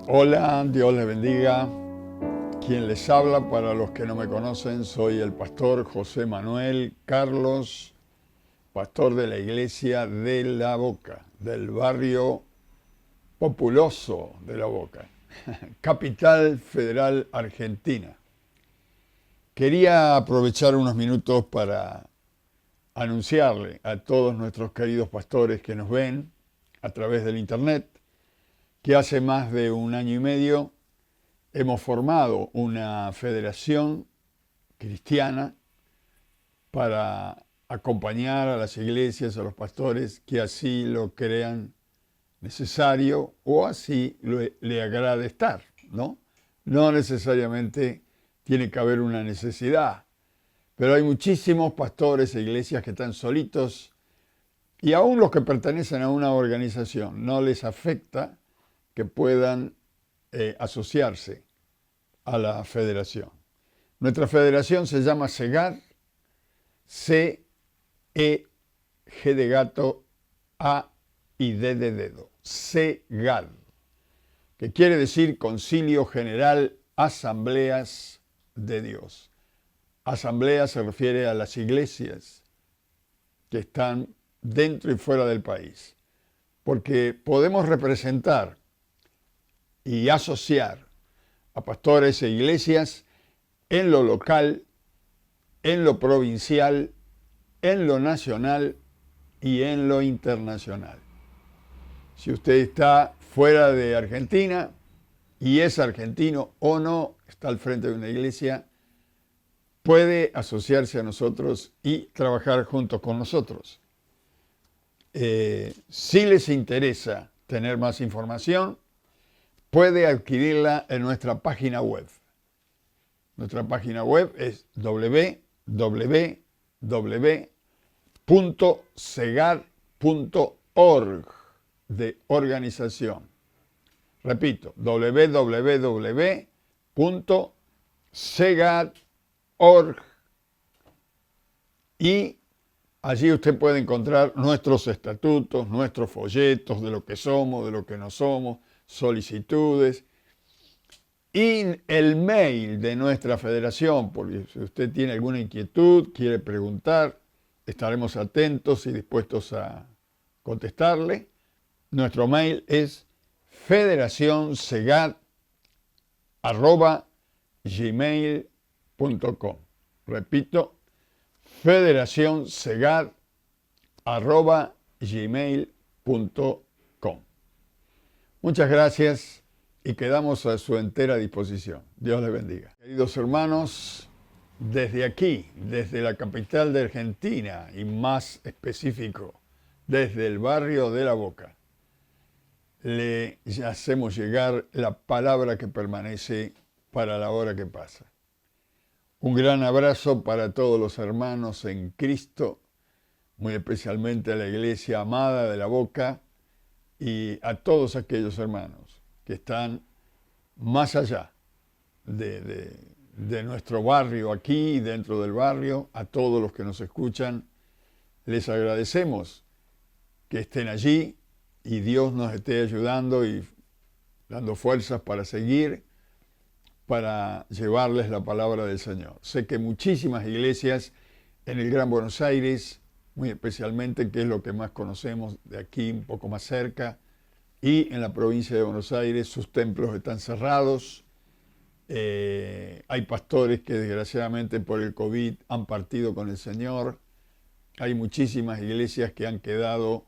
Hola, Dios les bendiga. Quien les habla, para los que no me conocen, soy el pastor José Manuel Carlos, pastor de la iglesia de La Boca, del barrio populoso de La Boca, capital federal argentina. Quería aprovechar unos minutos para anunciarle a todos nuestros queridos pastores que nos ven a través del internet que hace más de un año y medio hemos formado una federación cristiana para acompañar a las iglesias, a los pastores que así lo crean necesario o así le agrade estar, ¿no? No necesariamente tiene que haber una necesidad, pero hay muchísimos pastores e iglesias que están solitos y aún los que pertenecen a una organización no les afecta que puedan asociarse a la federación. Nuestra federación se llama CEGAD, C-E-G de gato, A y D de dedo. CEGAD, que quiere decir Concilio General Asambleas de Dios. Asamblea se refiere a las iglesias que están dentro y fuera del país, porque podemos representar y asociar a pastores e iglesias en lo local, en lo provincial, en lo nacional y en lo internacional. Si usted está fuera de Argentina y es argentino o no, está al frente de una iglesia, puede asociarse a nosotros y trabajar junto con nosotros. Si les interesa tener más información, puede adquirirla en nuestra página web. Nuestra página web es www.segad.org de organización. Repito, www.segad.org y allí usted puede encontrar nuestros estatutos, nuestros folletos de lo que somos, de lo que no somos, solicitudes y el mail de nuestra federación, porque si usted tiene alguna inquietud, quiere preguntar, estaremos atentos y dispuestos a contestarle. Nuestro mail es federacionsegad@gmail.com. Repito, federacionsegad@gmail.com. Muchas gracias y quedamos a su entera disposición. Dios les bendiga. Queridos hermanos, desde aquí, desde la capital de Argentina y más específico, desde el barrio de La Boca, le hacemos llegar la palabra que permanece para la hora que pasa. Un gran abrazo para todos los hermanos en Cristo, muy especialmente a la iglesia amada de La Boca y a todos aquellos hermanos que están más allá de nuestro barrio aquí, dentro del barrio, a todos los que nos escuchan. Les agradecemos que estén allí y Dios nos esté ayudando y dando fuerzas para seguir, para llevarles la palabra del Señor. Sé que muchísimas iglesias en el Gran Buenos Aires, muy especialmente, que es lo que más conocemos de aquí, un poco más cerca, y en la provincia de Buenos Aires sus templos están cerrados. Hay pastores que desgraciadamente por el COVID han partido con el Señor. Hay muchísimas iglesias que han quedado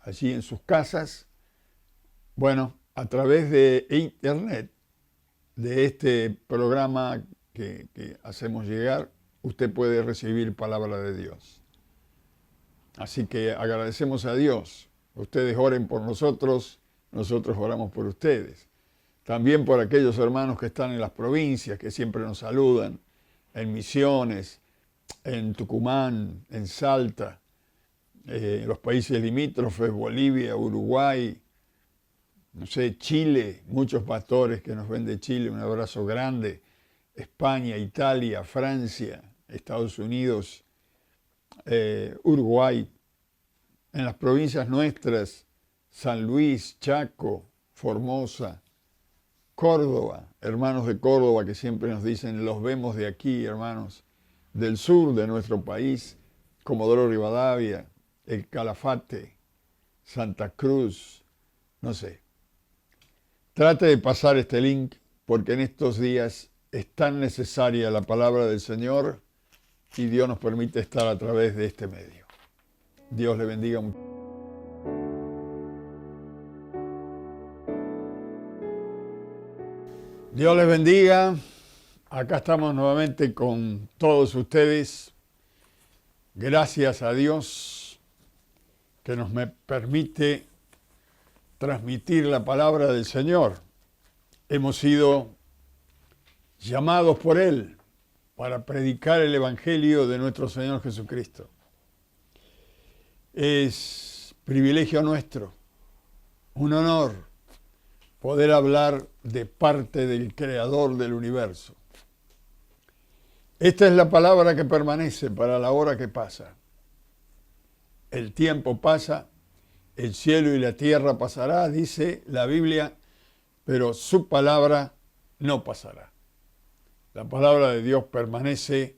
allí en sus casas. Bueno, a través de internet, de este programa que hacemos llegar, usted puede recibir palabra de Dios. Así que agradecemos a Dios. Ustedes oren por nosotros, nosotros oramos por ustedes. También por aquellos hermanos que están en las provincias, que siempre nos saludan, en Misiones, en Tucumán, en Salta, en los países limítrofes, Bolivia, Uruguay, no sé, Chile, muchos pastores que nos ven de Chile, un abrazo grande, España, Italia, Francia, Estados Unidos, Uruguay, en las provincias nuestras, San Luis, Chaco, Formosa, Córdoba, hermanos de Córdoba que siempre nos dicen, los vemos de aquí, hermanos, del sur de nuestro país, Comodoro Rivadavia, El Calafate, Santa Cruz, no sé. Trate de pasar este link porque en estos días es tan necesaria la palabra del Señor y Dios nos permite estar a través de este medio. Dios le bendiga mucho. Dios les bendiga. Acá estamos nuevamente con todos ustedes. Gracias a Dios que nos permite transmitir la palabra del Señor. Hemos sido llamados por Él para predicar el Evangelio de nuestro Señor Jesucristo. Es privilegio nuestro, un honor poder hablar de parte del Creador del universo. Esta es la palabra que permanece para la hora que pasa. El tiempo pasa, el cielo y la tierra pasará, dice la Biblia, pero su palabra no pasará. La palabra de Dios permanece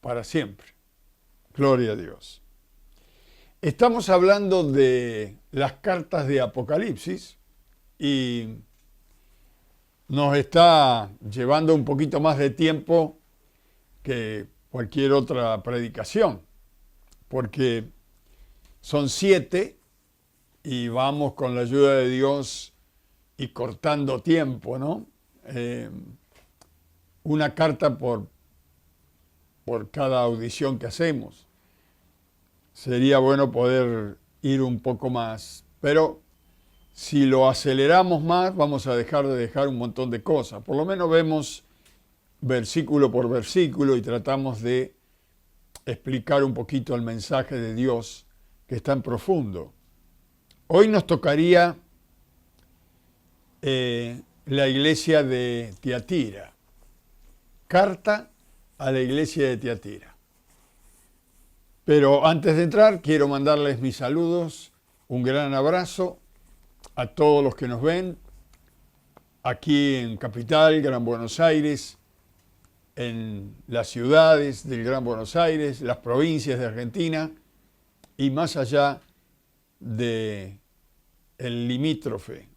para siempre. Gloria a Dios. Estamos hablando de las cartas de Apocalipsis y nos está llevando un poquito más de tiempo que cualquier otra predicación, porque son 7 y vamos con la ayuda de Dios y cortando tiempo, ¿no? Una carta por cada audición que hacemos. Sería bueno poder ir un poco más, pero si lo aceleramos más, vamos a dejar un montón de cosas. Por lo menos vemos versículo por versículo y tratamos de explicar un poquito el mensaje de Dios que es tan profundo. Hoy nos tocaría la iglesia de Tiatira. Carta a la iglesia de Tiatira. Pero antes de entrar, quiero mandarles mis saludos, un gran abrazo a todos los que nos ven aquí en Capital, Gran Buenos Aires, en las ciudades del Gran Buenos Aires, las provincias de Argentina y más allá del limítrofe,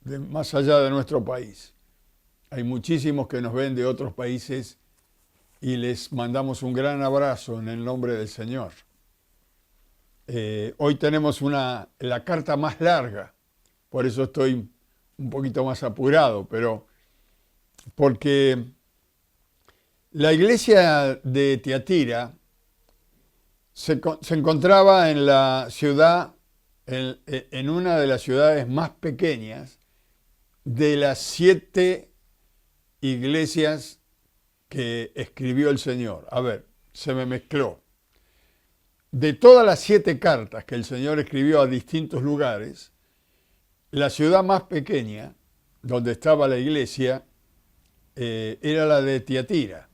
más allá de nuestro país. Hay muchísimos que nos ven de otros países y les mandamos un gran abrazo en el nombre del Señor. Hoy tenemos la carta más larga, por eso estoy un poquito más apurado, pero porque la iglesia de Tiatira se encontraba en la ciudad, en una de las ciudades más pequeñas de las 7 iglesias que escribió el Señor. A ver, se me mezcló. De todas las 7 cartas que el Señor escribió a distintos lugares, la ciudad más pequeña, donde estaba la iglesia, era la de Tiatira.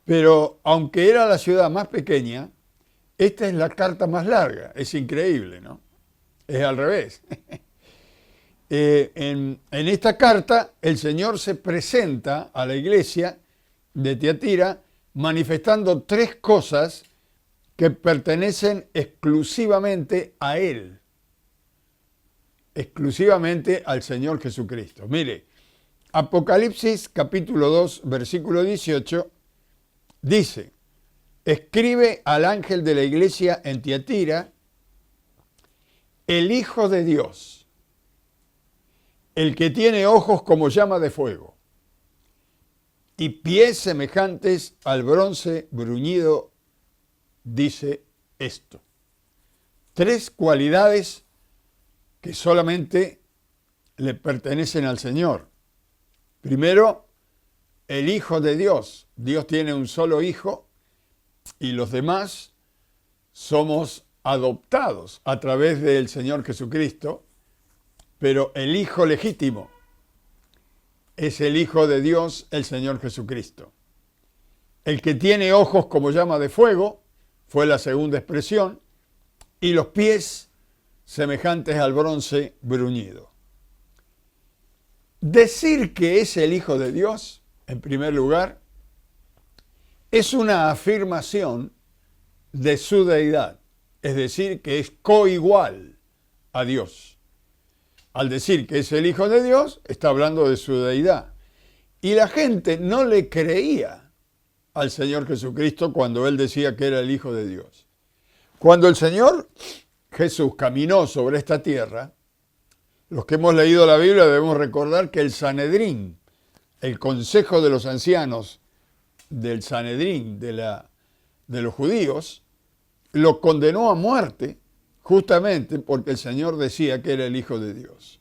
Pero aunque era la ciudad más pequeña, esta es la carta más larga. Es increíble, ¿no? Es al revés. En esta carta, el Señor se presenta a la iglesia de Tiatira manifestando 3 cosas que pertenecen exclusivamente a Él, exclusivamente al Señor Jesucristo. Mire, Apocalipsis capítulo 2, versículo 18, dice, escribe al ángel de la iglesia en Tiatira, el Hijo de Dios, el que tiene ojos como llama de fuego y pies semejantes al bronce bruñido, dice esto. 3 cualidades que solamente le pertenecen al Señor. Primero, el Hijo de Dios. Dios tiene un solo Hijo y los demás somos adoptados a través del Señor Jesucristo, pero el Hijo legítimo es el Hijo de Dios, el Señor Jesucristo. El que tiene ojos como llama de fuego fue la segunda expresión, y los pies semejantes al bronce bruñido. Decir que es el Hijo de Dios, en primer lugar, es una afirmación de su deidad, es decir, que es coigual a Dios. Al decir que es el Hijo de Dios, está hablando de su deidad. Y la gente no le creía al Señor Jesucristo cuando Él decía que era el Hijo de Dios. Cuando el Señor Jesús caminó sobre esta tierra, los que hemos leído la Biblia debemos recordar que el Sanedrín, el Consejo de los Ancianos del Sanedrín de los judíos, lo condenó a muerte justamente porque el Señor decía que era el Hijo de Dios.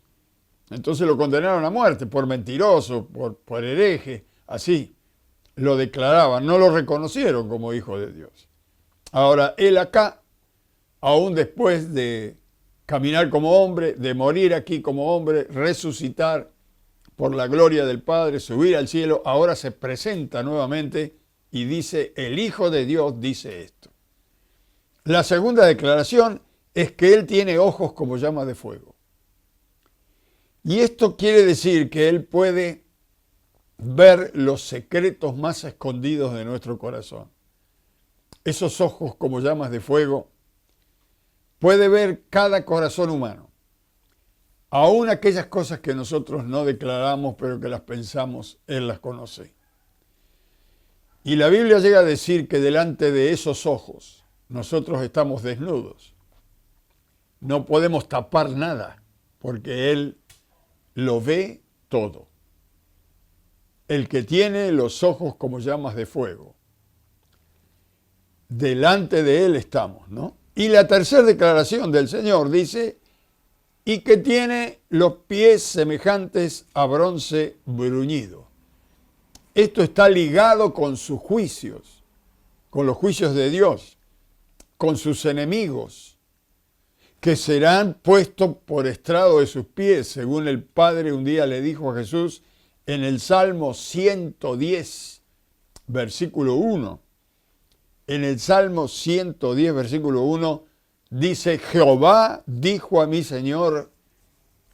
Entonces lo condenaron a muerte por mentiroso, por hereje, así lo declaraban, no lo reconocieron como Hijo de Dios. Ahora, Él acá, aún después de caminar como hombre, de morir aquí como hombre, resucitar por la gloria del Padre, subir al cielo, ahora se presenta nuevamente y dice, el Hijo de Dios dice esto. La segunda declaración es que Él tiene ojos como llamas de fuego. Y esto quiere decir que Él puede ver los secretos más escondidos de nuestro corazón. Esos ojos como llamas de fuego puede ver cada corazón humano. Aún aquellas cosas que nosotros no declaramos, pero que las pensamos, Él las conoce. Y la Biblia llega a decir que delante de esos ojos nosotros estamos desnudos. No podemos tapar nada, porque Él lo ve todo. El que tiene los ojos como llamas de fuego. Delante de Él estamos, ¿no? Y la tercera declaración del Señor dice, y que tiene los pies semejantes a bronce bruñido. Esto está ligado con sus juicios, con los juicios de Dios, con sus enemigos, que serán puestos por estrado de sus pies, según el Padre un día le dijo a Jesús en el Salmo 110, versículo 1. En el Salmo 110, versículo 1, dice, Jehová dijo a mi Señor,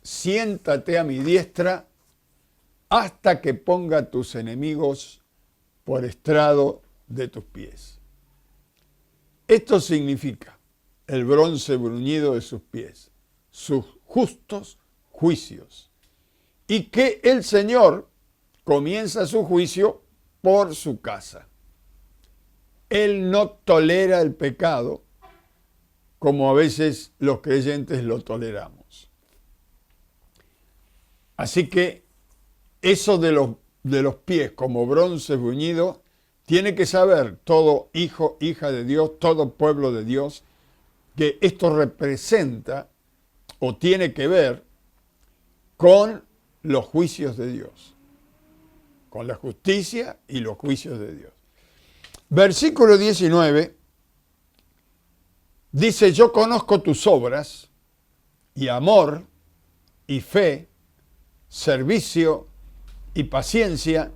siéntate a mi diestra hasta que ponga tus enemigos por estrado de tus pies. Esto significa el bronce bruñido de sus pies, sus justos juicios, y que el Señor comienza su juicio por su casa. Él no tolera el pecado como a veces los creyentes lo toleramos. Así que eso de los pies como bronce bruñido, tiene que saber todo hijo, hija de Dios, todo pueblo de Dios, que esto representa o tiene que ver con los juicios de Dios, con la justicia y los juicios de Dios. Versículo 19 dice, yo conozco tus obras y amor y fe, servicio y paciencia,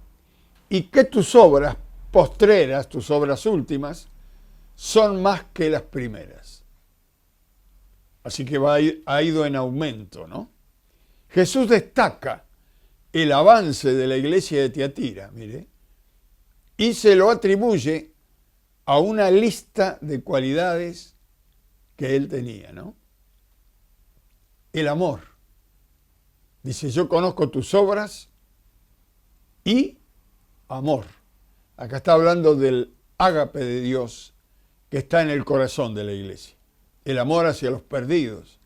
y que tus obras postreras, tus obras últimas, son más que las primeras. Así que ha ido en aumento, ¿no? Jesús destaca el avance de la iglesia de Tiatira, mire, y se lo atribuye a una lista de cualidades que él tenía, ¿no? El amor. Dice, yo conozco tus obras y amor. Acá está hablando del ágape de Dios que está en el corazón de la iglesia. El amor hacia los perdidos,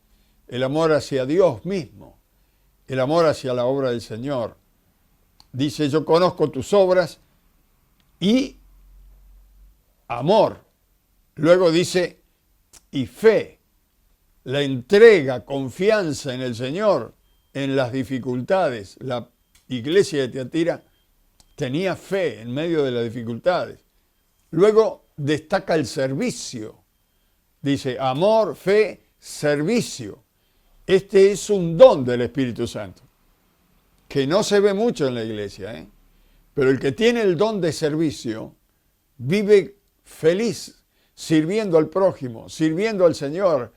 el amor hacia Dios mismo, el amor hacia la obra del Señor. Dice, yo conozco tus obras y amor. Luego dice, y fe, la entrega, confianza en el Señor, en las dificultades. La iglesia de Tiatira tenía fe en medio de las dificultades. Luego destaca el servicio. Dice, amor, fe, servicio. Este es un don del Espíritu Santo, que no se ve mucho en la iglesia, ¿eh? Pero el que tiene el don de servicio vive feliz, sirviendo al prójimo, sirviendo al Señor.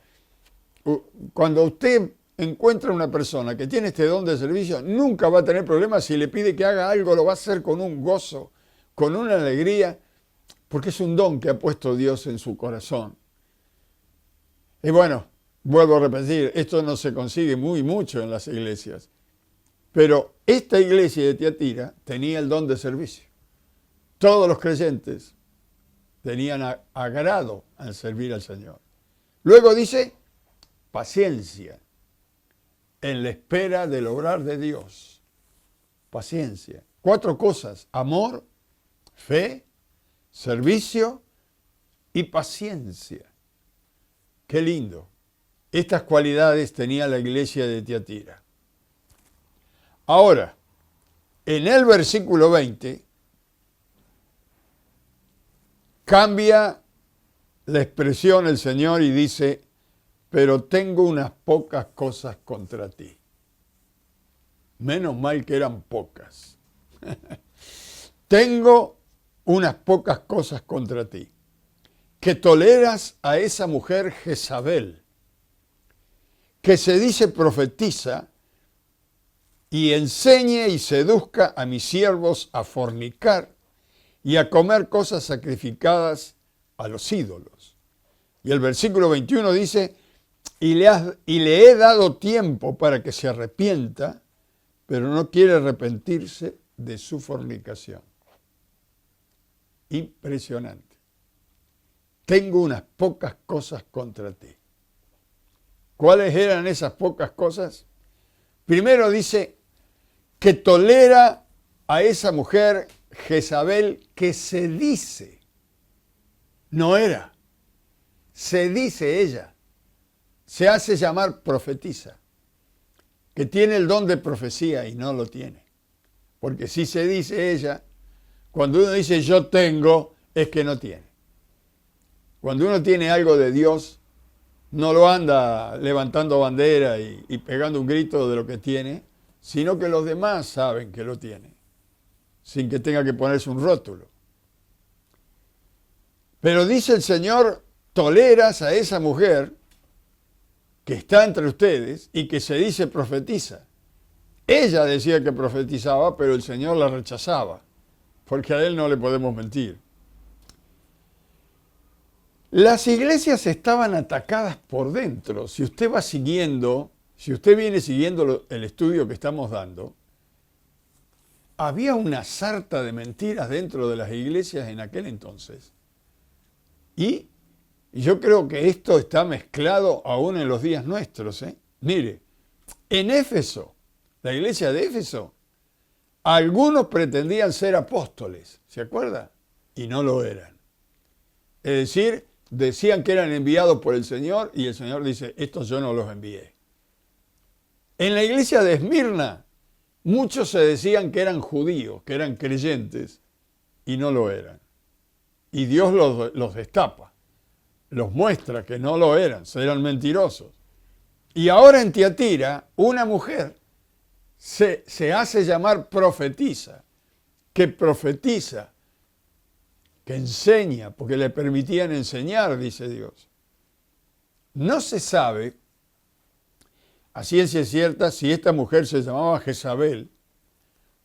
Cuando usted encuentra una persona que tiene este don de servicio, nunca va a tener problemas. Si le pide que haga algo, lo va a hacer con un gozo, con una alegría, porque es un don que ha puesto Dios en su corazón. Y bueno, vuelvo a repetir, esto no se consigue mucho en las iglesias, pero esta iglesia de Tiatira tenía el don de servicio. Todos los creyentes tenían agrado al servir al Señor. Luego dice, paciencia en la espera del obrar de Dios. Paciencia. 4 cosas: amor, fe, servicio y paciencia. Qué lindo. Estas cualidades tenía la iglesia de Tiatira. Ahora, en el versículo 20, cambia la expresión el Señor y dice, pero tengo unas pocas cosas contra ti. Menos mal que eran pocas. Tengo unas pocas cosas contra ti. Que toleras a esa mujer Jezabel, que se dice profetiza y enseñe y seduzca a mis siervos a fornicar y a comer cosas sacrificadas a los ídolos. Y el versículo 21 dice, y le he dado tiempo para que se arrepienta, pero no quiere arrepentirse de su fornicación. Impresionante. Tengo unas pocas cosas contra ti. ¿Cuáles eran esas pocas cosas? Primero dice que tolera a esa mujer Jezabel que se dice, no era, se dice ella, se hace llamar profetiza, que tiene el don de profecía y no lo tiene. Porque si se dice ella, cuando uno dice yo tengo, es que no tiene. Cuando uno tiene algo de Dios, no lo anda levantando bandera y pegando un grito de lo que tiene, sino que los demás saben que lo tiene, sin que tenga que ponerse un rótulo. Pero dice el Señor, toleras a esa mujer que está entre ustedes y que se dice profetiza. Ella decía que profetizaba, pero el Señor la rechazaba, porque a Él no le podemos mentir. Las iglesias estaban atacadas por dentro. Si usted viene siguiendo el estudio que estamos dando, había una sarta de mentiras dentro de las iglesias en aquel entonces. Y yo creo que esto está mezclado aún en los días nuestros. Mire, en Éfeso, la iglesia de Éfeso, algunos pretendían ser apóstoles, ¿se acuerda? Y no lo eran. Es decir, decían que eran enviados por el Señor y el Señor dice, estos yo no los envié. En la iglesia de Esmirna, muchos se decían que eran judíos, que eran creyentes, y no lo eran. Y Dios los destapa, los muestra que no lo eran mentirosos. Y ahora en Tiatira, una mujer se hace llamar profetiza, que enseña, porque le permitían enseñar, dice Dios. No se sabe, a ciencia cierta, si esta mujer se llamaba Jezabel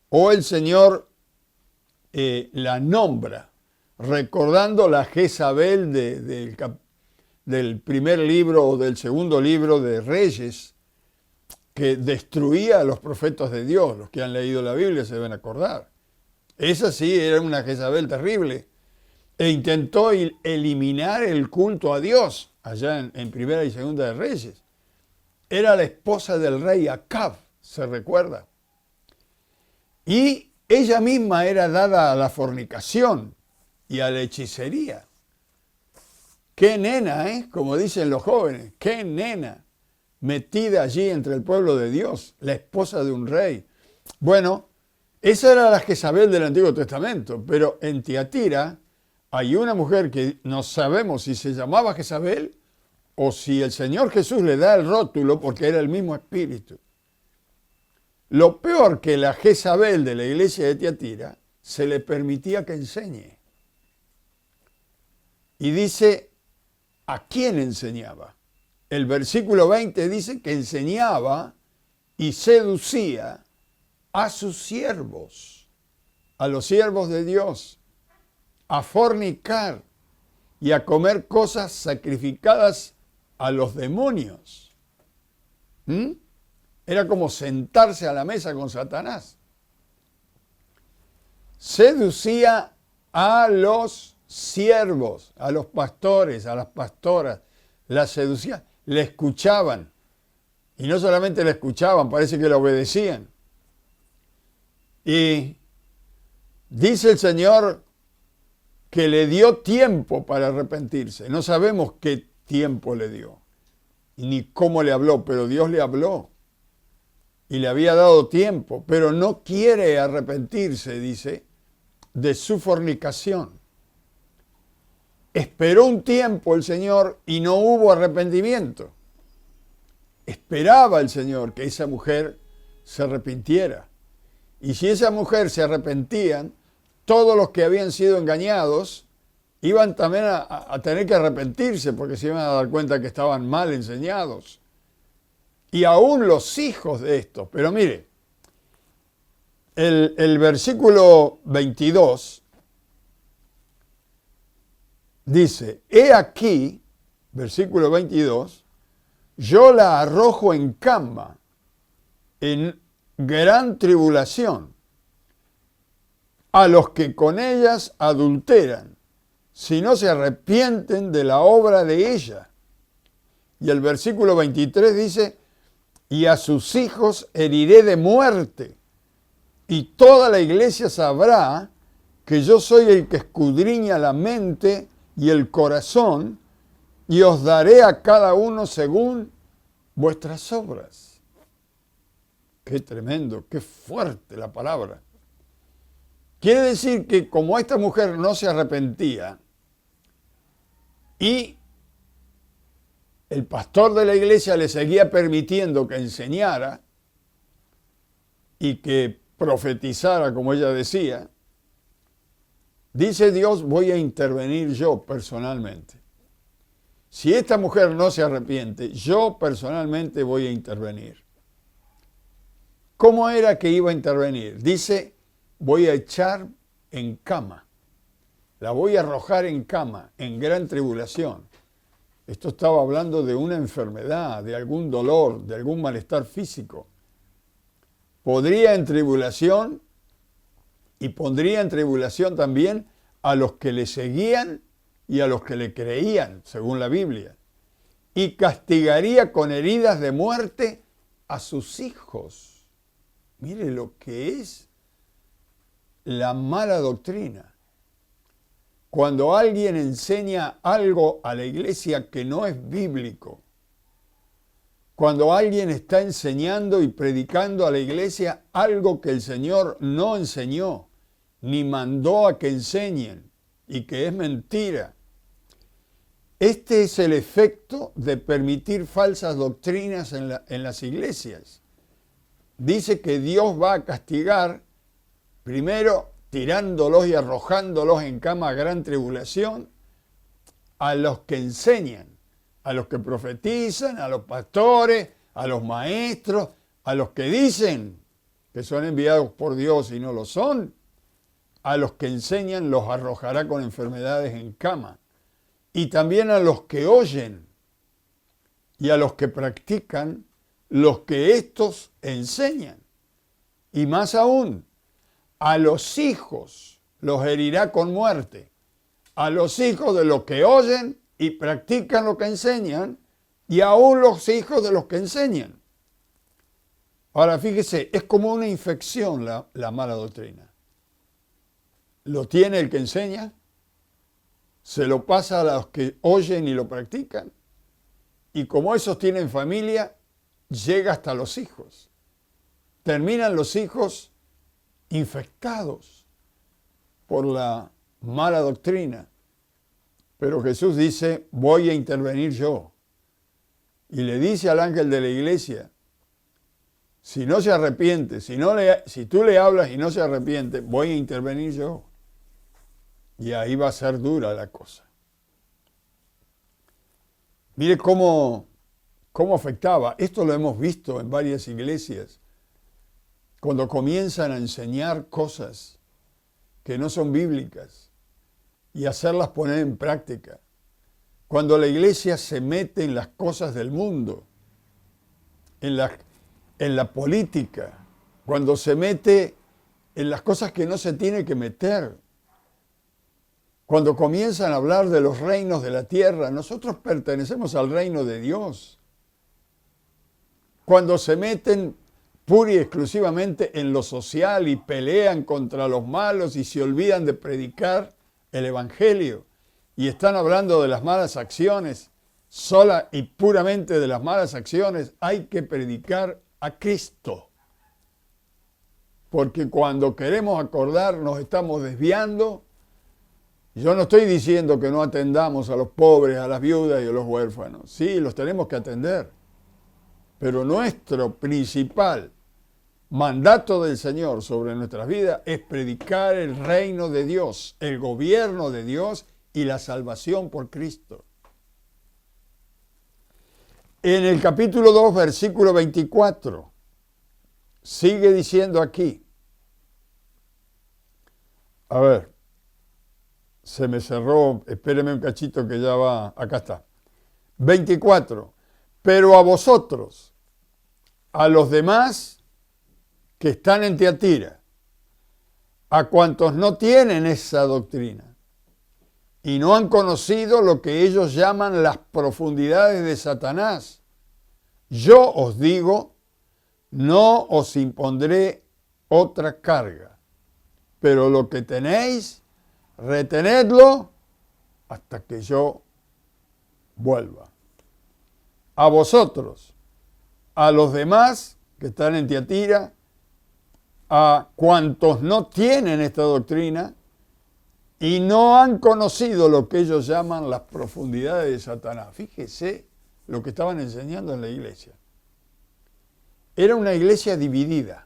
o el Señor la nombra, recordando la Jezabel del primer libro o del segundo libro de Reyes, que destruía a los profetas de Dios. Los que han leído la Biblia se deben acordar. Esa sí era una Jezabel terrible. E intentó eliminar el culto a Dios, allá en Primera y Segunda de Reyes. Era la esposa del rey Acab, ¿se recuerda? Y ella misma era dada a la fornicación y a la hechicería. ¡Qué nena, como dicen los jóvenes! ¡Qué nena! Metida allí entre el pueblo de Dios, la esposa de un rey. Bueno, esa era la Jezabel del Antiguo Testamento, pero en Tiatira hay una mujer que no sabemos si se llamaba Jezabel o si el Señor Jesús le da el rótulo porque era el mismo espíritu. Lo peor, que la Jezabel de la iglesia de Tiatira se le permitía que enseñe. Y dice, ¿a quién enseñaba? el versículo 20 dice que enseñaba y seducía a sus siervos, a los siervos de Dios, a fornicar y a comer cosas sacrificadas a los demonios. Era como sentarse a la mesa con Satanás. Seducía a los siervos, a los pastores, a las pastoras, la seducía, le escuchaban. Y no solamente le escuchaban, parece que le obedecían. Y dice el Señor que le dio tiempo para arrepentirse. No sabemos qué tiempo le dio, ni cómo le habló, pero Dios le habló. Y le había dado tiempo, pero no quiere arrepentirse, dice, de su fornicación. Esperó un tiempo el Señor y no hubo arrepentimiento. Esperaba el Señor que esa mujer se arrepintiera. Y si esa mujer se arrepentían, todos los que habían sido engañados iban también a tener que arrepentirse porque se iban a dar cuenta que estaban mal enseñados. Y aún los hijos de estos. Pero mire, el versículo 22 dice, he aquí, versículo 22, yo la arrojo en cama, en gran tribulación, a los que con ellas adulteran, si no se arrepienten de la obra de ella. Y el versículo 23 dice, y a sus hijos heriré de muerte, y toda la iglesia sabrá que yo soy el que escudriña la mente y el corazón, y os daré a cada uno según vuestras obras. Qué tremendo, qué fuerte la palabra. Quiere decir que como esta mujer no se arrepentía y el pastor de la iglesia le seguía permitiendo que enseñara y que profetizara, como ella decía, dice Dios, voy a intervenir yo personalmente. Si esta mujer no se arrepiente, yo personalmente voy a intervenir. ¿Cómo era que iba a intervenir? Dice, voy a echar en cama. La voy a arrojar en cama, en gran tribulación. Esto estaba hablando de una enfermedad, de algún dolor, de algún malestar físico. Podría en tribulación y pondría en tribulación también a los que le seguían y a los que le creían, según la Biblia. Y castigaría con heridas de muerte a sus hijos. Mire lo que es la mala doctrina. Cuando alguien enseña algo a la iglesia que no es bíblico, cuando alguien está enseñando y predicando a la iglesia algo que el Señor no enseñó, ni mandó a que enseñen, y que es mentira, este es el efecto de permitir falsas doctrinas en las iglesias. Dice que Dios va a castigar, primero, tirándolos y arrojándolos en cama a gran tribulación, a los que enseñan, a los que profetizan, a los pastores, a los maestros, a los que dicen que son enviados por Dios y no lo son, a los que enseñan los arrojará con enfermedades en cama, y también a los que oyen y a los que practican los que éstos enseñan, y más aún, a los hijos los herirá con muerte, a los hijos de los que oyen y practican lo que enseñan, y aún los hijos de los que enseñan. Ahora fíjese, es como una infección la mala doctrina. Lo tiene el que enseña, se lo pasa a los que oyen y lo practican, y como esos tienen familia, llega hasta los hijos. Terminan los hijos infectados por la mala doctrina. Pero Jesús dice, voy a intervenir yo. Y le dice al ángel de la iglesia, si no se arrepiente, si tú le hablas y no se arrepiente, voy a intervenir yo. Y ahí va a ser dura la cosa. Mire cómo cómo afectaba. Esto lo hemos visto en varias iglesias. Cuando comienzan a enseñar cosas que no son bíblicas y hacerlas poner en práctica. Cuando la iglesia se mete en las cosas del mundo, en la política, cuando se mete en las cosas que no se tiene que meter, cuando comienzan a hablar de los reinos de la tierra, nosotros pertenecemos al reino de Dios. Cuando se meten pura y exclusivamente en lo social y pelean contra los malos y se olvidan de predicar el evangelio y están hablando de las malas acciones, sola y puramente de las malas acciones, hay que predicar a Cristo. Porque cuando queremos acordar nos estamos desviando. Yo no estoy diciendo que no atendamos a los pobres, a las viudas y a los huérfanos. Sí, los tenemos que atender. Pero nuestro principal mandato del Señor sobre nuestras vidas es predicar el reino de Dios, el gobierno de Dios y la salvación por Cristo. En el capítulo 2, versículo 24, sigue diciendo aquí. A ver, se me cerró, espéreme un cachito que ya va, acá está. 24, pero a vosotros, a los demás que están en Tiatira, a cuantos no tienen esa doctrina y no han conocido lo que ellos llaman las profundidades de Satanás, yo os digo, no os impondré otra carga, pero lo que tenéis, retenedlo hasta que yo vuelva. A vosotros, a los demás que están en Tiatira, a cuantos no tienen esta doctrina y no han conocido lo que ellos llaman las profundidades de Satanás. Fíjese lo que estaban enseñando en la iglesia. Era una iglesia dividida.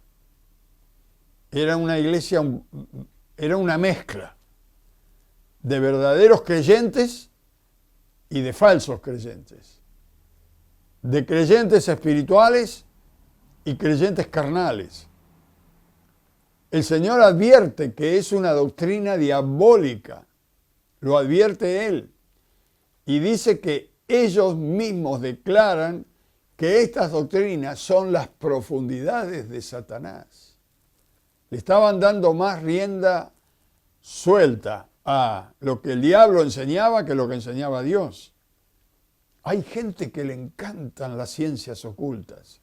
Era una iglesia, era una mezcla de verdaderos creyentes y de falsos creyentes. De creyentes espirituales y creyentes carnales. El Señor advierte que es una doctrina diabólica, lo advierte Él, y dice que ellos mismos declaran que estas doctrinas son las profundidades de Satanás. Le estaban dando más rienda suelta a lo que el diablo enseñaba que lo que enseñaba Dios. Hay gente que le encantan las ciencias ocultas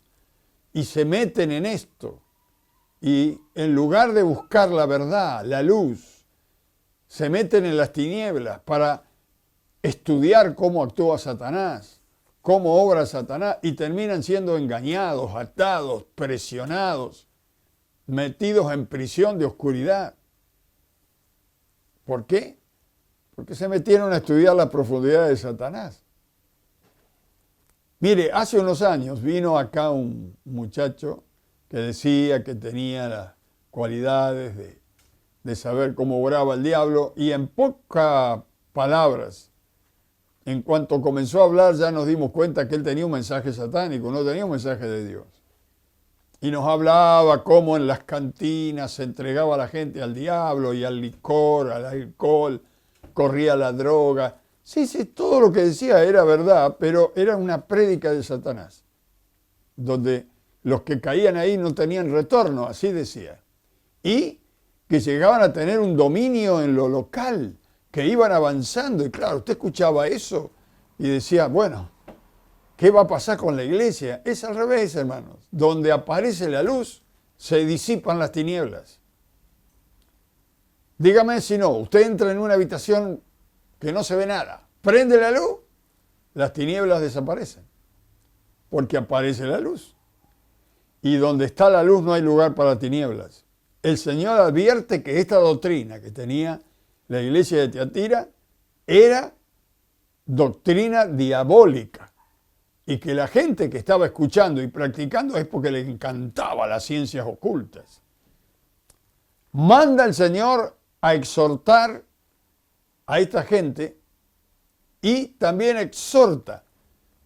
y se meten en esto. Y en lugar de buscar la verdad, la luz, se meten en las tinieblas para estudiar cómo actúa Satanás, cómo obra Satanás, y terminan siendo engañados, atados, presionados, metidos en prisión de oscuridad. ¿Por qué? Porque se metieron a estudiar la profundidad de Satanás. Mire, hace unos años vino acá un muchacho que decía que tenía las cualidades de saber cómo obraba el diablo, y en pocas palabras, en cuanto comenzó a hablar, ya nos dimos cuenta que él tenía un mensaje satánico, no tenía un mensaje de Dios. Y nos hablaba cómo en las cantinas se entregaba a la gente al diablo y al licor, al alcohol, corría la droga. Sí, todo lo que decía era verdad, pero era una prédica de Satanás, donde los que caían ahí no tenían retorno, así decía. Y que llegaban a tener un dominio en lo local, que iban avanzando. Y claro, usted escuchaba eso y decía, bueno, ¿qué va a pasar con la iglesia? Es al revés, hermanos. Donde aparece la luz, se disipan las tinieblas. Dígame si no, usted entra en una habitación que no se ve nada, prende la luz, las tinieblas desaparecen, porque aparece la luz. Y donde está la luz no hay lugar para tinieblas. El Señor advierte que esta doctrina que tenía la iglesia de Tiatira era doctrina diabólica, y que la gente que estaba escuchando y practicando es porque le encantaba las ciencias ocultas. Manda el Señor a exhortar a esta gente y también exhorta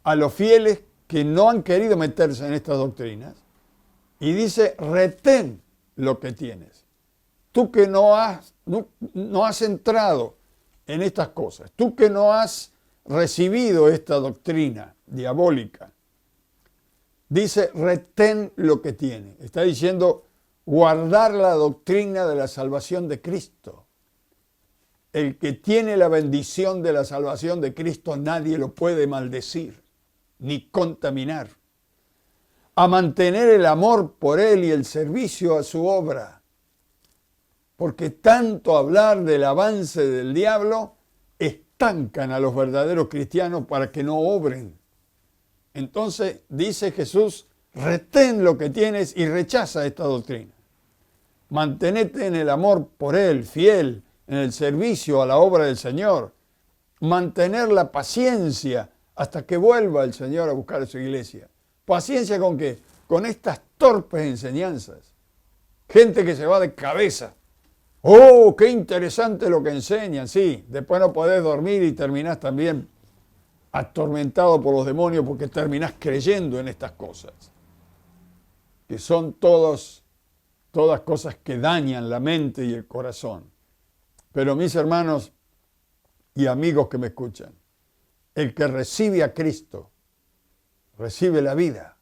a los fieles que no han querido meterse en estas doctrinas y dice, retén lo que tienes. Tú que no has entrado en estas cosas, tú que no has recibido esta doctrina diabólica, dice, retén lo que tienes. Está diciendo, guardar la doctrina de la salvación de Cristo. El que tiene la bendición de la salvación de Cristo, nadie lo puede maldecir ni contaminar. A mantener el amor por Él y el servicio a su obra. Porque tanto hablar del avance del diablo estancan a los verdaderos cristianos para que no obren. Entonces dice Jesús, retén lo que tienes y rechaza esta doctrina. Mantenete en el amor por Él, fiel, en el servicio a la obra del Señor. Mantener la paciencia hasta que vuelva el Señor a buscar a su iglesia. ¿Paciencia con qué? Con estas torpes enseñanzas. Gente que se va de cabeza. ¡Oh, qué interesante lo que enseñan! Sí, después no podés dormir y terminás también atormentado por los demonios porque terminás creyendo en estas cosas. Que son todas cosas que dañan la mente y el corazón. Pero mis hermanos y amigos que me escuchan, el que recibe a Cristo, recibe la vida.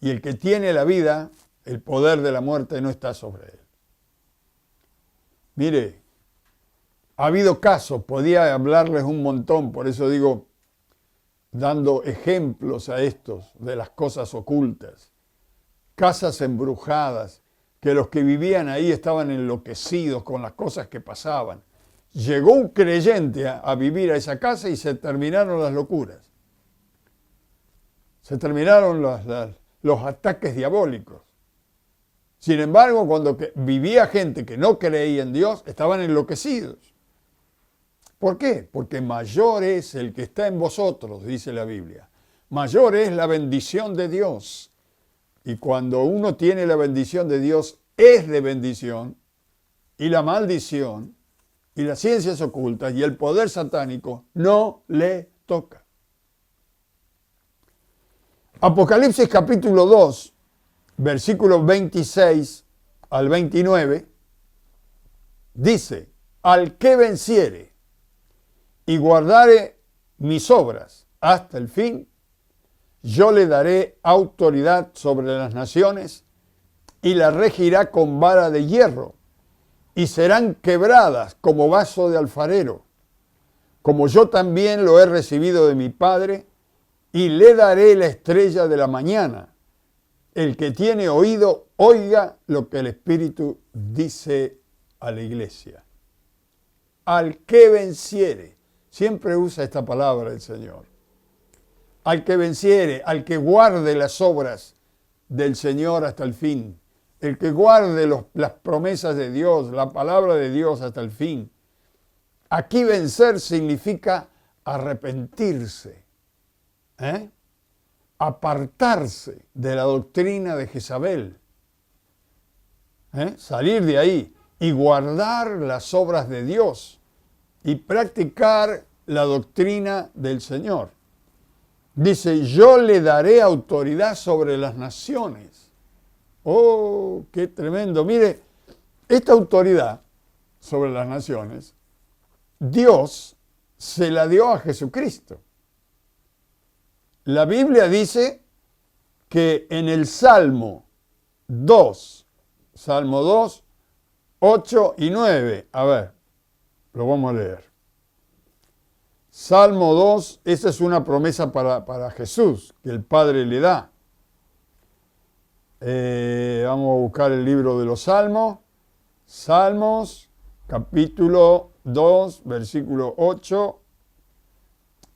Y el que tiene la vida, el poder de la muerte no está sobre él. Mire, ha habido casos, podía hablarles un montón, por eso digo, dando ejemplos a estos de las cosas ocultas. Casas embrujadas, que los que vivían ahí estaban enloquecidos con las cosas que pasaban. Llegó un creyente a vivir a esa casa y se terminaron las locuras. Se terminaron los ataques diabólicos. Sin embargo, cuando vivía gente que no creía en Dios, estaban enloquecidos. ¿Por qué? Porque mayor es el que está en vosotros, dice la Biblia. Mayor es la bendición de Dios. Y cuando uno tiene la bendición de Dios, es de bendición. Y la maldición, y las ciencias ocultas, y el poder satánico, no le toca. Apocalipsis capítulo 2, versículos 26 al 29, dice, al que venciere y guardare mis obras hasta el fin, yo le daré autoridad sobre las naciones y la regirá con vara de hierro y serán quebradas como vaso de alfarero, como yo también lo he recibido de mi Padre, y le daré la estrella de la mañana. El que tiene oído, oiga lo que el Espíritu dice a la iglesia. Al que venciere, siempre usa esta palabra el Señor. Al que venciere, al que guarde las obras del Señor hasta el fin, el que guarde las promesas de Dios, la palabra de Dios hasta el fin. Aquí vencer significa arrepentirse, apartarse de la doctrina de Jezabel, salir de ahí y guardar las obras de Dios y practicar la doctrina del Señor. Dice, yo le daré autoridad sobre las naciones. ¡Oh, qué tremendo! Mire, esta autoridad sobre las naciones, Dios se la dio a Jesucristo. La Biblia dice que en el Salmo 2, 8 y 9, a ver, lo vamos a leer. Salmo 2, esa es una promesa para Jesús, que el Padre le da. Vamos a buscar el libro de los Salmos. Salmos, capítulo 2, versículo 8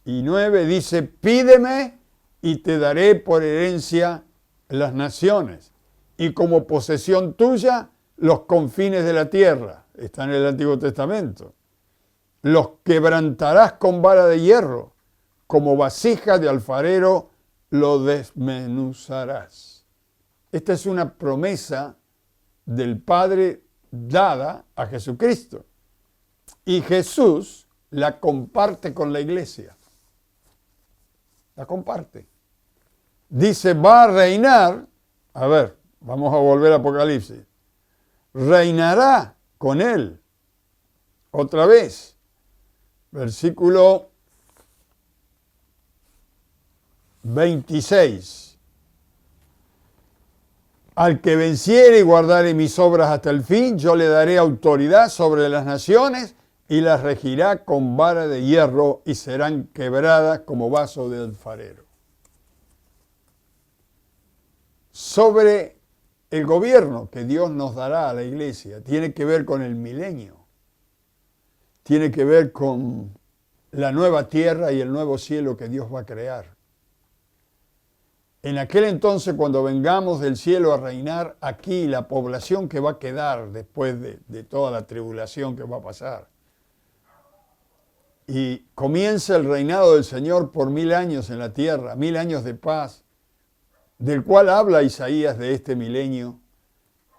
y 9, dice, pídeme y te daré por herencia las naciones, y como posesión tuya los confines de la tierra. Está en el Antiguo Testamento. Los quebrantarás con vara de hierro, como vasija de alfarero lo desmenuzarás. Esta es una promesa del Padre dada a Jesucristo. Y Jesús la comparte con la iglesia. La comparte. dice, va a reinar. A ver, vamos a volver a Apocalipsis. Reinará con él. Otra vez. Versículo 26. Al que venciere y guardare mis obras hasta el fin, yo le daré autoridad sobre las naciones y las regirá con vara de hierro y serán quebradas como vaso de alfarero. Sobre el gobierno que Dios nos dará a la iglesia, tiene que ver con el milenio, tiene que ver con la nueva tierra y el nuevo cielo que Dios va a crear. En aquel entonces, cuando vengamos del cielo a reinar aquí, la población que va a quedar después de toda la tribulación que va a pasar, y comienza el reinado del Señor por 1000 años en la tierra, 1000 años de paz, del cual habla Isaías de este milenio,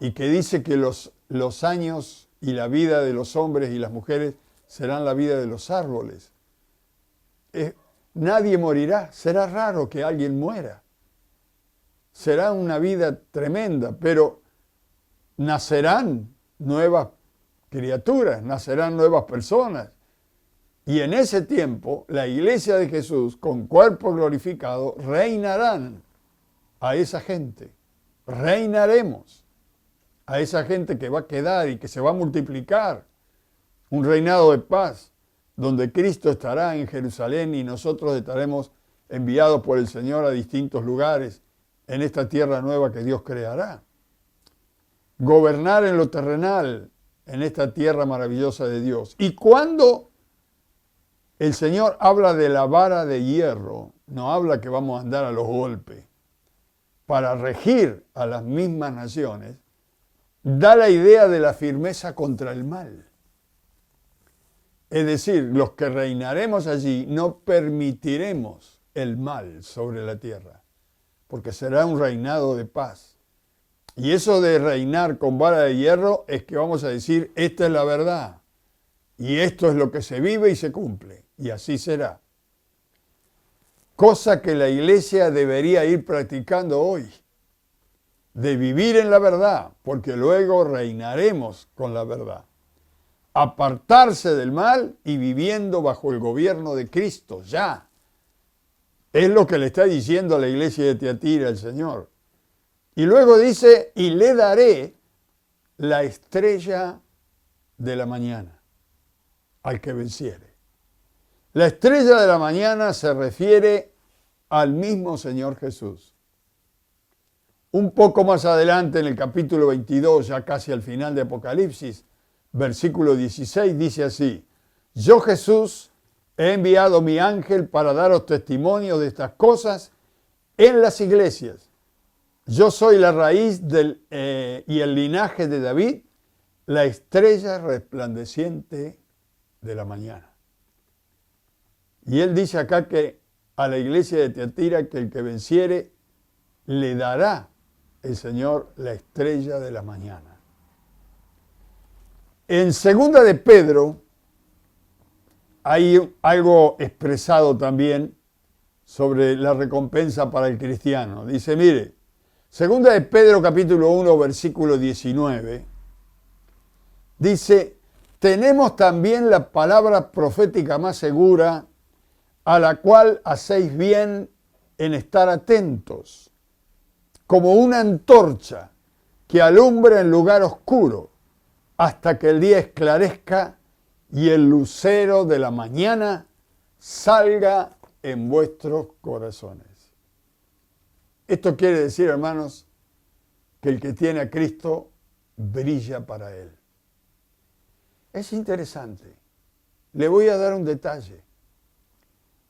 y que dice que los años y la vida de los hombres y las mujeres serán la vida de los árboles. Nadie morirá, será raro que alguien muera. Será una vida tremenda, pero nacerán nuevas criaturas, nacerán nuevas personas. Y en ese tiempo, la iglesia de Jesús, con cuerpo glorificado, reinarán a esa gente. Reinaremos a esa gente que va a quedar y que se va a multiplicar. Un reinado de paz, donde Cristo estará en Jerusalén y nosotros estaremos enviados por el Señor a distintos lugares en esta tierra nueva que Dios creará. Gobernar en lo terrenal, en esta tierra maravillosa de Dios. Y cuando el Señor habla de la vara de hierro, no habla que vamos a andar a los golpes para regir a las mismas naciones, da la idea de la firmeza contra el mal. Es decir, los que reinaremos allí no permitiremos el mal sobre la tierra, porque será un reinado de paz. Y eso de reinar con vara de hierro es que vamos a decir, esta es la verdad, y esto es lo que se vive y se cumple, y así será. Cosa que la iglesia debería ir practicando hoy, de vivir en la verdad, porque luego reinaremos con la verdad. Apartarse del mal y viviendo bajo el gobierno de Cristo, ya. Es lo que le está diciendo a la iglesia de Tiatira el Señor. Y luego dice, y le daré la estrella de la mañana al que venciere. La estrella de la mañana se refiere al mismo Señor Jesús. Un poco más adelante, en el capítulo 22, ya casi al final de Apocalipsis, versículo 16, dice así, yo Jesús he enviado mi ángel para daros testimonio de estas cosas en las iglesias. Yo soy la raíz y el linaje de David, la estrella resplandeciente de la mañana. Y él dice acá que a la iglesia de Tiatira que el que venciere le dará el Señor la estrella de la mañana. En segunda de Pedro hay algo expresado también sobre la recompensa para el cristiano. Dice, mire, segunda de Pedro capítulo 1 versículo 19, dice, tenemos también la palabra profética más segura, a la cual hacéis bien en estar atentos, como una antorcha que alumbra en lugar oscuro, hasta que el día esclarezca y el lucero de la mañana salga en vuestros corazones. Esto quiere decir, hermanos, que el que tiene a Cristo brilla para él. Es interesante. Le voy a dar un detalle.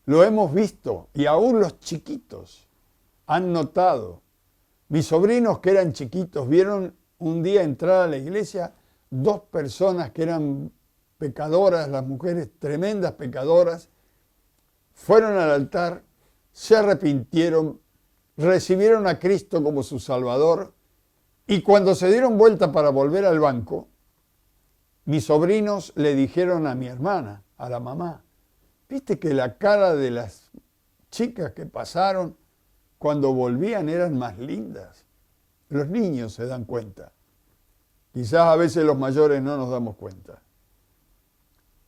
Lo hemos visto y aún los chiquitos han notado. Mis sobrinos que eran chiquitos vieron un día entrar a la iglesia 2 personas que eran pecadoras, las mujeres tremendas pecadoras, fueron al altar, se arrepintieron, recibieron a Cristo como su Salvador y cuando se dieron vuelta para volver al banco, mis sobrinos le dijeron a mi hermana, a la mamá, ¿viste que la cara de las chicas que pasaron cuando volvían eran más lindas. Los niños se dan cuenta. Quizás a veces los mayores no nos damos cuenta.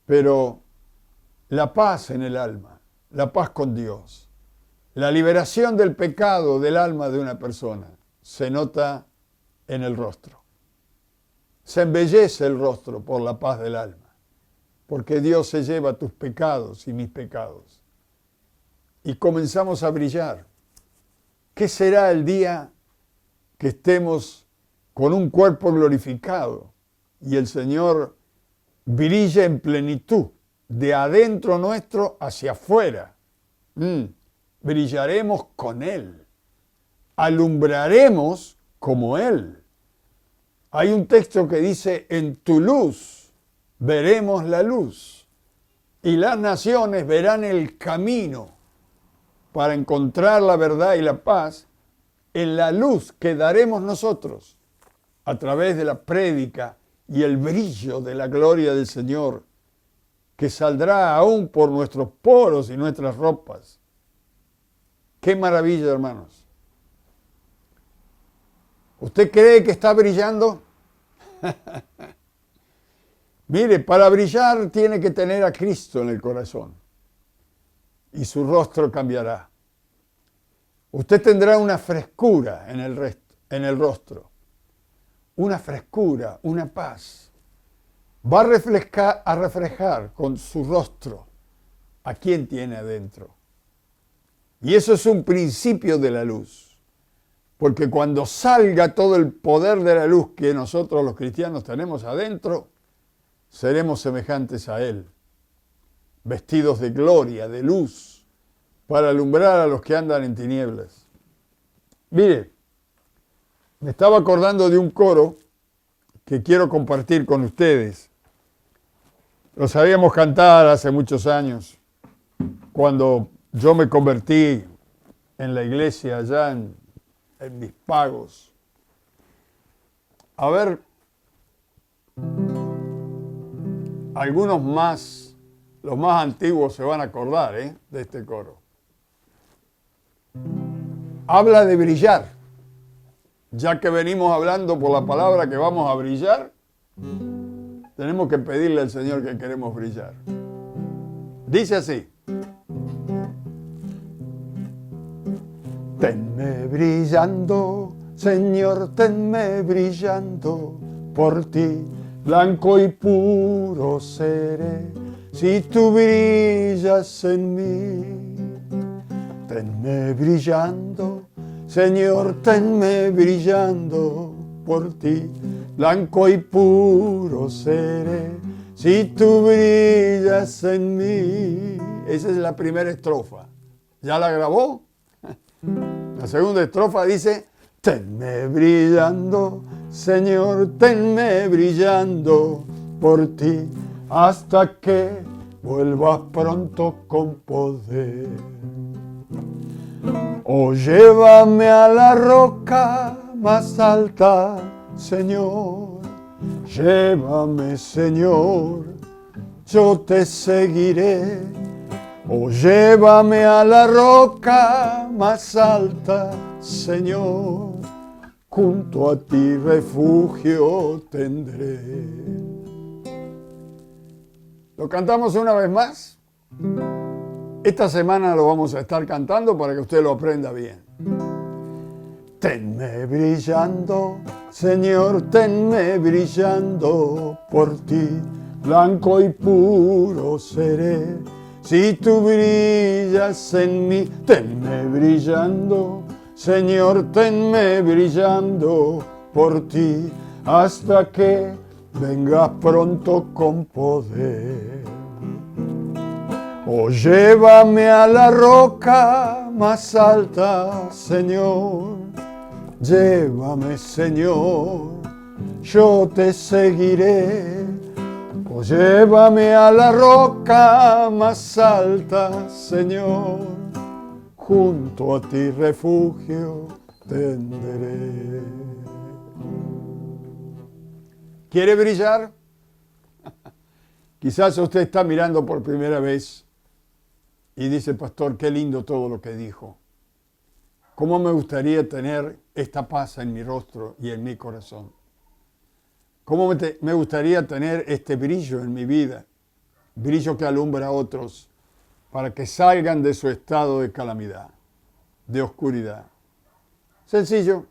Pero la paz en el alma, la paz con Dios, la liberación del pecado del alma de una persona, se nota en el rostro. Se embellece el rostro por la paz del alma, porque Dios se lleva tus pecados y mis pecados. Y comenzamos a brillar. ¿Qué será el día que estemos con un cuerpo glorificado y el Señor brille en plenitud, de adentro nuestro hacia afuera? Brillaremos con Él, alumbraremos como Él. Hay un texto que dice, en tu luz veremos la luz, y las naciones verán el camino para encontrar la verdad y la paz en la luz que daremos nosotros a través de la prédica y el brillo de la gloria del Señor, que saldrá aún por nuestros poros y nuestras ropas. ¡Qué maravilla, hermanos! ¿Usted cree que está brillando? Mire, para brillar tiene que tener a Cristo en el corazón y su rostro cambiará. Usted tendrá una frescura en el rostro, una frescura, una paz. Va a reflejar con su rostro a quien tiene adentro. Y eso es un principio de la luz, porque cuando salga todo el poder de la luz que nosotros los cristianos tenemos adentro, seremos semejantes a Él, vestidos de gloria, de luz, para alumbrar a los que andan en tinieblas. Mire, me estaba acordando de un coro que quiero compartir con ustedes. Lo sabíamos cantar hace muchos años, cuando yo me convertí en la iglesia allá en mis pagos. A ver, algunos más, los más antiguos se van a acordar de este coro. Habla de brillar. Ya que venimos hablando por la palabra que vamos a brillar, tenemos que pedirle al Señor que queremos brillar. Dice así: tenme brillando, Señor, tenme brillando, por ti blanco y puro seré, si tú brillas en mí. Tenme brillando, Señor, tenme brillando, por ti blanco y puro seré, si tú brillas en mí. Esa es la primera estrofa. ¿Ya la grabó? La segunda estrofa dice: tenme brillando, Señor, tenme brillando, por ti, hasta que vuelvas pronto con poder. Oh, llévame a la roca más alta, Señor, llévame, Señor, yo te seguiré. Oh, llévame a la roca más alta, Señor, junto a ti refugio tendré. ¿Lo cantamos una vez más? Esta semana lo vamos a estar cantando para que usted lo aprenda bien. Tenme brillando, Señor, tenme brillando, por ti blanco y puro seré, si tú brillas en mí. Tenme brillando, Señor, tenme brillando, por ti, hasta que vengas pronto con poder. Oh, llévame a la roca más alta, Señor, llévame, Señor, yo te seguiré. Oh, llévame a la roca más alta, Señor, junto a ti refugio tendré. ¿Quiere brillar? Quizás usted está mirando por primera vez y dice: pastor, qué lindo todo lo que dijo. ¿Cómo me gustaría tener esta paz en mi rostro y en mi corazón? ¿Cómo me gustaría tener este brillo en mi vida? Brillo que alumbra a otros para que salgan de su estado de calamidad, de oscuridad. Sencillo.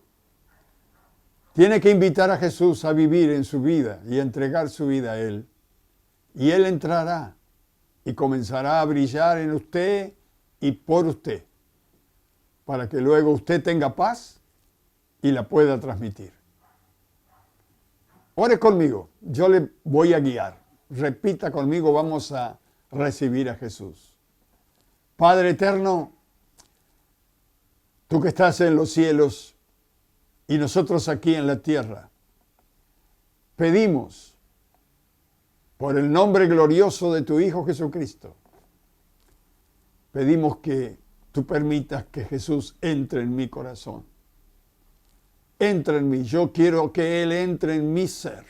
Tiene que invitar a Jesús a vivir en su vida y entregar su vida a Él. Y Él entrará y comenzará a brillar en usted y por usted, para que luego usted tenga paz y la pueda transmitir. Ore conmigo, yo le voy a guiar. Repita conmigo, vamos a recibir a Jesús. Padre eterno, tú que estás en los cielos y nosotros aquí en la tierra, pedimos por el nombre glorioso de tu Hijo Jesucristo, pedimos que tú permitas que Jesús entre en mi corazón. Entra en mí, yo quiero que Él entre en mi ser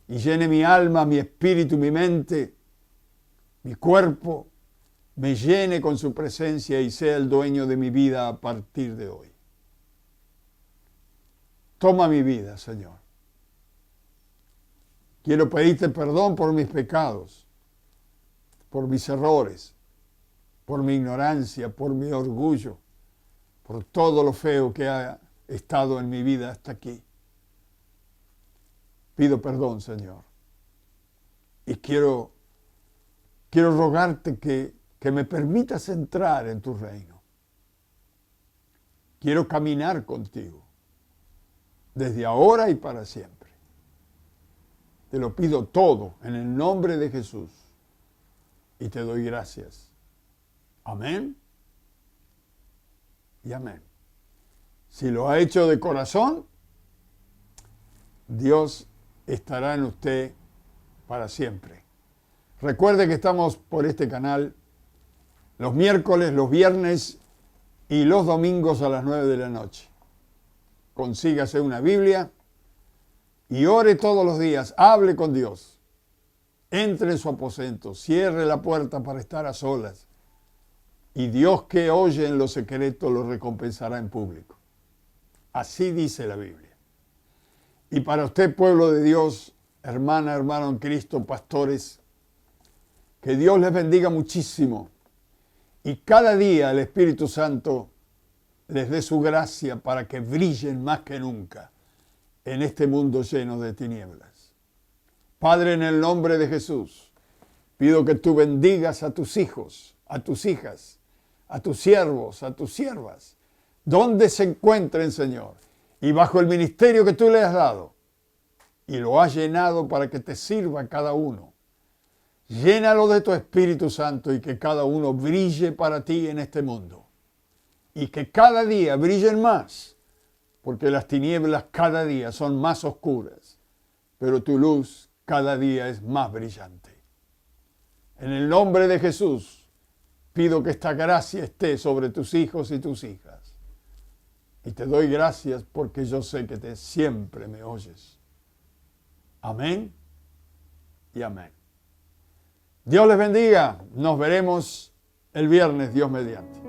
y llene mi alma, mi espíritu, mi mente, mi cuerpo, me llene con su presencia y sea el dueño de mi vida a partir de hoy. Toma mi vida, Señor. Quiero pedirte perdón por mis pecados, por mis errores, por mi ignorancia, por mi orgullo, por todo lo feo que ha estado en mi vida hasta aquí. Pido perdón, Señor. Y quiero rogarte que me permitas entrar en tu reino. Quiero caminar contigo, desde ahora y para siempre. Te lo pido todo en el nombre de Jesús y te doy gracias. Amén y amén. Si lo ha hecho de corazón, Dios estará en usted para siempre. Recuerde que estamos por este canal los miércoles, los viernes y los domingos a las 9 de la noche. Consígase una Biblia y ore todos los días, hable con Dios. Entre en su aposento, cierre la puerta para estar a solas y Dios que oye en lo secreto lo recompensará en público. Así dice la Biblia. Y para usted, pueblo de Dios, hermana, hermano en Cristo, pastores, que Dios les bendiga muchísimo. Y cada día el Espíritu Santo les dé su gracia para que brillen más que nunca en este mundo lleno de tinieblas. Padre, en el nombre de Jesús, pido que tú bendigas a tus hijos, a tus hijas, a tus siervos, a tus siervas, donde se encuentren, Señor, y bajo el ministerio que tú le has dado, y lo has llenado para que te sirva cada uno. Llénalo de tu Espíritu Santo y que cada uno brille para ti en este mundo. Y que cada día brillen más, porque las tinieblas cada día son más oscuras, pero tu luz cada día es más brillante. En el nombre de Jesús, pido que esta gracia esté sobre tus hijos y tus hijas. Y te doy gracias porque yo sé que siempre me oyes. Amén y amén. Dios les bendiga. Nos veremos el viernes, Dios mediante.